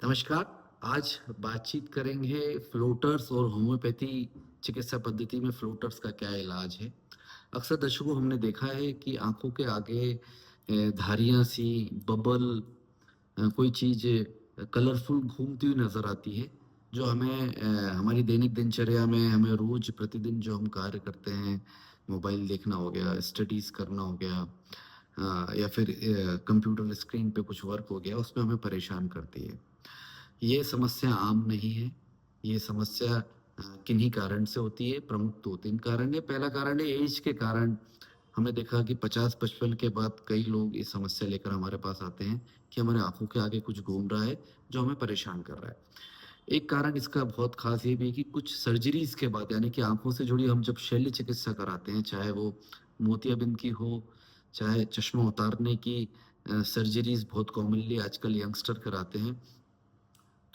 नमस्कार। आज बातचीत करेंगे फ्लोटर्स और होम्योपैथी चिकित्सा पद्धति में फ्लोटर्स का क्या इलाज है। अक्सर दर्शकों हमने देखा है कि आंखों के आगे धारियां सी बबल कोई चीज़ कलरफुल घूमती हुई नज़र आती है, जो हमें हमारी दैनिक दिनचर्या में हमें रोज़ प्रतिदिन जो हम कार्य करते हैं, मोबाइल देखना हो गया, स्टडीज़ करना हो गया, या फिर कंप्यूटर स्क्रीन पे कुछ वर्क हो गया, उसमें हमें परेशान करती है। ये समस्या आम नहीं है। ये समस्या किन्हीं कारण से होती है। प्रमुख 2-3 कारण है। पहला कारण है ऐज के कारण। हमने देखा कि 50-55 के बाद कई लोग ये समस्या लेकर हमारे पास आते हैं कि हमारे आँखों के आगे कुछ घूम रहा है, जो हमें परेशान कर रहा है। एक कारण इसका बहुत ख़ास ये भी है कि कुछ सर्जरीज़ के बाद, यानी कि आँखों से जुड़ी हम जब शल्य चिकित्सा कराते हैं, चाहे वो मोतियाबिंद की हो, चाहे चश्मा उतारने की सर्जरीज़ बहुत कॉमनली आजकल यंगस्टर कराते हैं।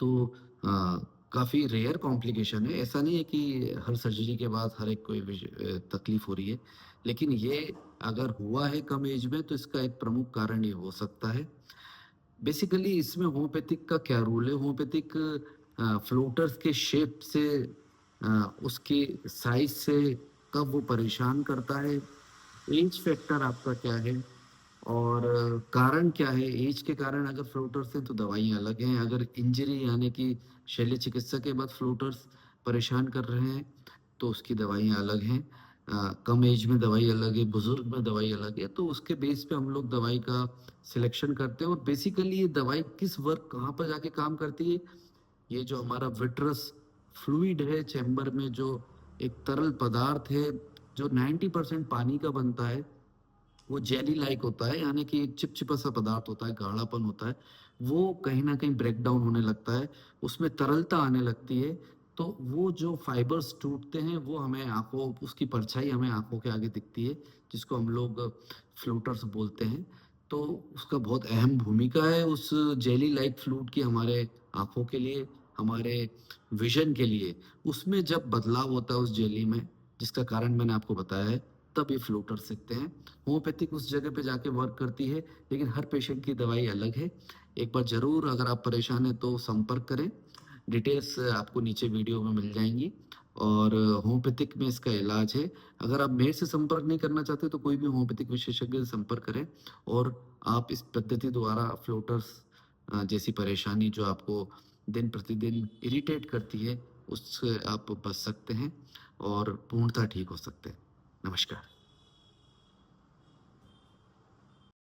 तो काफ़ी रेयर कॉम्प्लिकेशन है। ऐसा नहीं है कि हर सर्जरी के बाद हर एक कोई तकलीफ़ हो रही है। लेकिन ये अगर हुआ है कम एज में, तो इसका एक प्रमुख कारण ये हो सकता है। बेसिकली इसमें होम्योपैथिक का क्या रोल है? होम्योपैथिक फ्लोटर्स के शेप से, उसके साइज़ से कब वो परेशान करता है, एज फैक्टर आपका क्या है और कारण क्या है? ऐज के कारण अगर फ्लोटर्स हैं तो दवाइयाँ अलग हैं, अगर इंजरी यानी कि शल्य चिकित्सा के बाद फ्लोटर्स परेशान कर रहे हैं, तो उसकी दवाइयाँ अलग हैं। कम ऐज में दवाई अलग है, बुज़ुर्ग में दवाई अलग है, तो उसके बेस पे हम लोग दवाई का सिलेक्शन करते हैं और बेसिकली ये दवाई किस वर्क कहाँ पर जाके काम करती है, ये जो हमारा विट्रस फ्लूइड है चैम्बर में, जो एक तरल पदार्थ है, जो 90% पानी का बनता है, वो जेली लाइक होता है, यानी कि चिपचिपा सा पदार्थ होता है, गाढ़ापन होता है, वो कहीं न कहीं ब्रेक डाउन होने लगता है, उसमें तरलता आने लगती है, तो वो जो फाइबर्स टूटते हैं, वो हमें आँखों उसकी परछाई हमें आँखों के आगे दिखती है, जिसको हम लोग फ्लोटर्स बोलते हैं। तो उसका बहुत अहम भूमिका है उस जेली लाइक फ्लूइड की हमारे आँखों के लिए, हमारे विज़न के लिए। उसमें जब बदलाव होता है उस जेली में, जिसका कारण मैंने आपको बताया है, तब ये फ्लोटर्स दिखते हैं। होम्योपैथिक उस जगह पे जाके वर्क करती है, लेकिन हर पेशेंट की दवाई अलग है। एक बार ज़रूर अगर आप परेशान हैं तो संपर्क करें। डिटेल्स आपको नीचे वीडियो में मिल जाएँगी और होम्योपैथिक में इसका इलाज है। अगर आप मेरे से संपर्क नहीं करना चाहते तो कोई भी होम्योपैथिक विशेषज्ञ से संपर्क करें और आप इस पद्धति द्वारा फ्लोटर्स जैसी परेशानी जो आपको दिन प्रतिदिन इरिटेट करती है, उससे आप बच सकते हैं और पूर्णतः ठीक हो सकते हैं। नमस्कार।